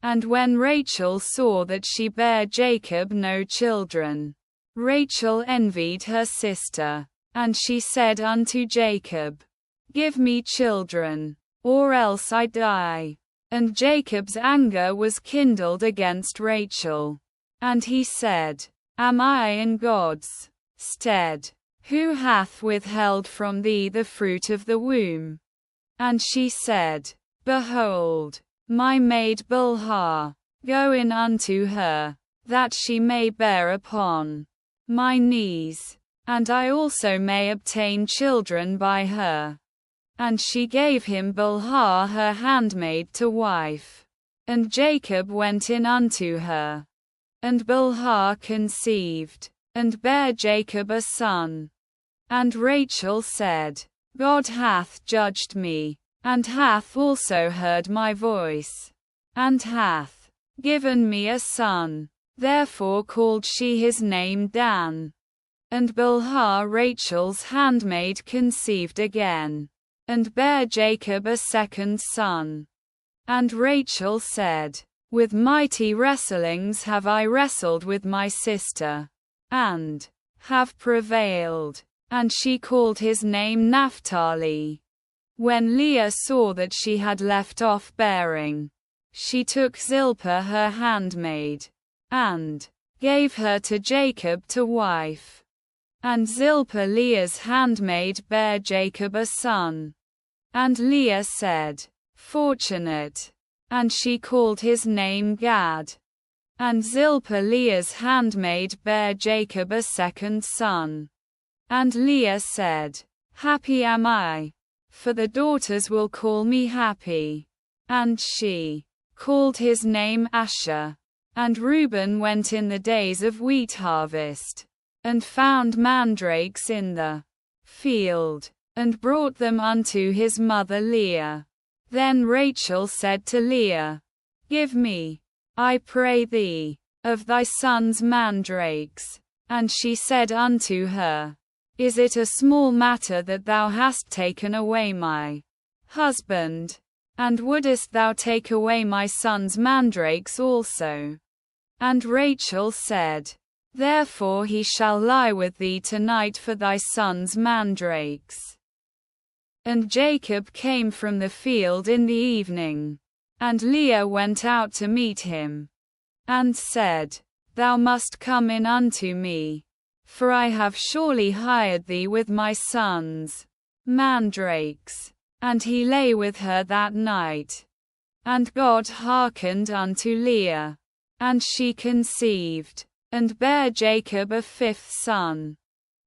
And when Rachel saw that she bare Jacob no children, Rachel envied her sister. And she said unto Jacob, Give me children, or else I die. And Jacob's anger was kindled against Rachel. And he said, Am I in God's stead, who hath withheld from thee the fruit of the womb? And she said, Behold, my maid Bilhah, go in unto her, that she may bear upon my knees, and I also may obtain children by her. And she gave him Bilhah her handmaid to wife. And Jacob went in unto her. And Bilhah conceived, and bare Jacob a son. And Rachel said, God hath judged me, and hath also heard my voice, and hath given me a son. Therefore called she his name Dan. And Bilhah Rachel's handmaid conceived again, and bare Jacob a second son. And Rachel said, With mighty wrestlings have I wrestled with my sister, and have prevailed. And she called his name Naphtali. When Leah saw that she had left off bearing, she took Zilpah her handmaid, and gave her to Jacob to wife. And Zilpah Leah's handmaid bare Jacob a son. And Leah said, Fortunate. And she called his name Gad. And Zilpah Leah's handmaid bare Jacob a second son. And Leah said, Happy am I, for the daughters will call me happy. And she called his name Asher. And Reuben went in the days of wheat harvest, and found mandrakes in the field, and brought them unto his mother Leah. Then Rachel said to Leah, Give me, I pray thee, of thy son's mandrakes. And she said unto her, Is it a small matter that thou hast taken away my husband? And wouldest thou take away my son's mandrakes also? And Rachel said, Therefore he shall lie with thee tonight for thy son's mandrakes. And Jacob came from the field in the evening. And Leah went out to meet him, and said, Thou must come in unto me, for I have surely hired thee with my son's mandrakes. And he lay with her that night. And God hearkened unto Leah, and she conceived, and bare Jacob a fifth son.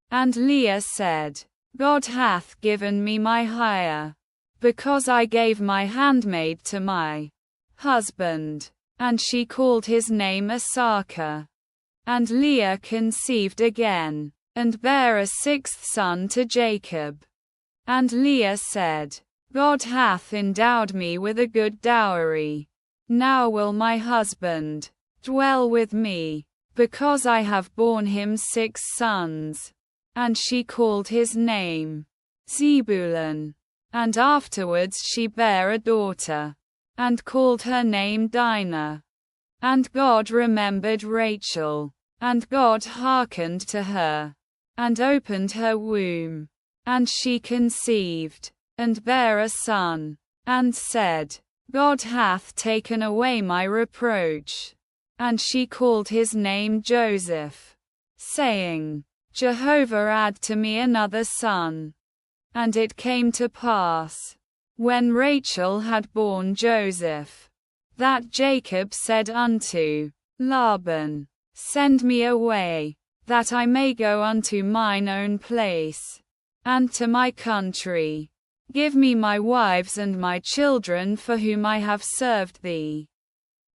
And Leah said, God hath given me my hire, because I gave my handmaid to my husband. And she called his name Issachar. And Leah conceived again, and bare a sixth son to Jacob. And Leah said, God hath endowed me with a good dowry. Now will my husband dwell with me, because I have borne him 6 sons. And she called his name Zebulun. And afterwards she bare a daughter, and called her name Dinah. And God remembered Rachel, and God hearkened to her, and opened her womb. And she conceived, and bare a son, and said, God hath taken away my reproach. And she called his name Joseph, saying, Jehovah add to me another son. And it came to pass, when Rachel had borne Joseph, that Jacob said unto Laban, Send me away, that I may go unto mine own place, and to my country. Give me my wives and my children for whom I have served thee.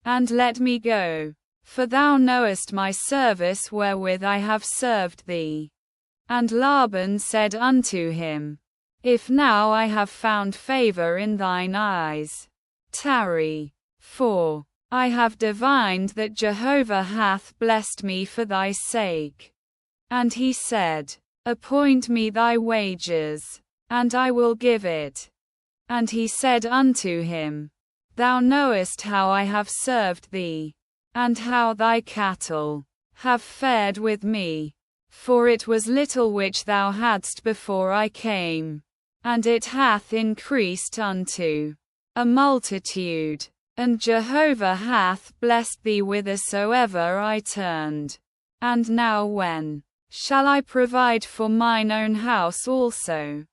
And let me go, for thou knowest my service wherewith I have served thee. And Laban said unto him, If now I have found favor in thine eyes, tarry, for I have divined that Jehovah hath blessed me for thy sake. And he said, Appoint me thy wages, and I will give it. And he said unto him, Thou knowest how I have served thee, and how thy cattle have fared with me. For it was little which thou hadst before I came, and it hath increased unto a multitude. And Jehovah hath blessed thee whithersoever I turned. And now when shall I provide for mine own house also?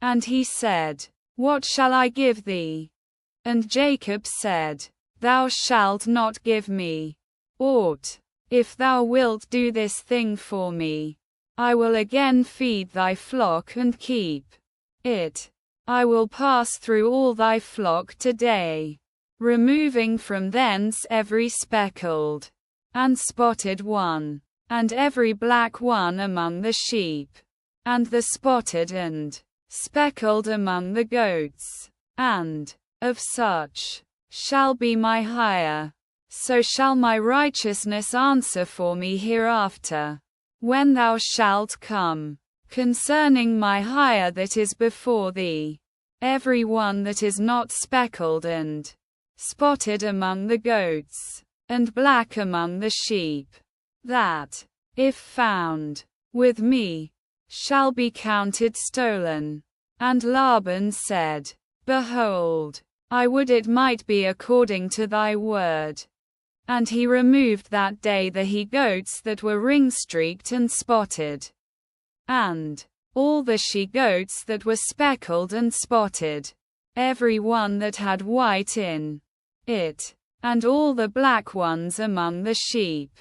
And he said, What shall I give thee? And Jacob said, Thou shalt not give me aught. If thou wilt do this thing for me, I will again feed thy flock and keep it. I will pass through all thy flock today, removing from thence every speckled and spotted one, and every black one among the sheep, and the spotted and speckled among the goats, and of such shall be my hire. So shall my righteousness answer for me hereafter, when thou shalt come, concerning my hire that is before thee, every one that is not speckled and spotted among the goats, and black among the sheep, that, if found with me, shall be counted stolen. And Laban said, Behold, I would it might be according to thy word. And he removed that day the he-goats that were ring-streaked and spotted, and all the she-goats that were speckled and spotted, every one that had white in it, and all the black ones among the sheep,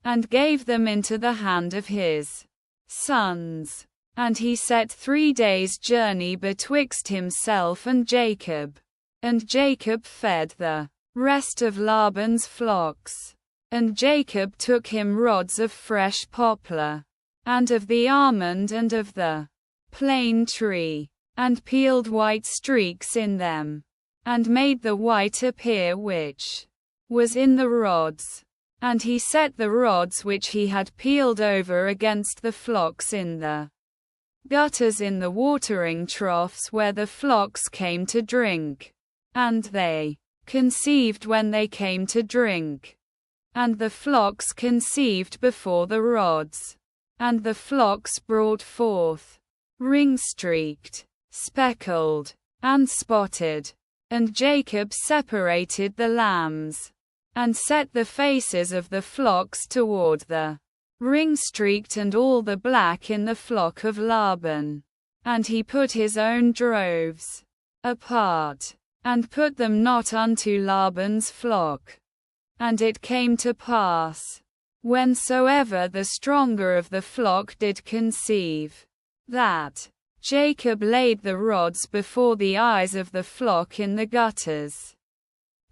and gave them into the hand of his sons. And he set 3 days' journey betwixt himself and Jacob. And Jacob fed the rest of Laban's flocks. And Jacob took him rods of fresh poplar, and of the almond and of the plane tree, and peeled white streaks in them, and made the white appear which was in the rods. And he set the rods which he had peeled over against the flocks in the gutters in the watering troughs where the flocks came to drink. And they conceived when they came to drink. And the flocks conceived before the rods. And the flocks brought forth, ring-streaked, speckled, and spotted. And Jacob separated the lambs, and set the faces of the flocks toward the ring-streaked and all the black in the flock of Laban. And he put his own droves apart, and put them not unto Laban's flock. And it came to pass, whensoever the stronger of the flock did conceive, that Jacob laid the rods before the eyes of the flock in the gutters,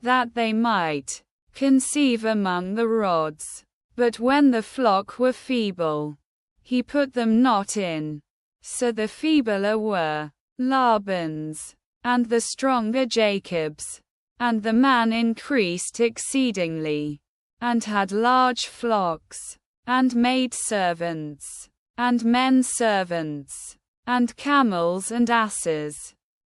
that they might conceive among the rods. But when the flock were feeble, he put them not in. So the feebler were Laban's, and the stronger Jacob's. And the man increased exceedingly, and had large flocks, and maid servants, and men servants, and camels and asses.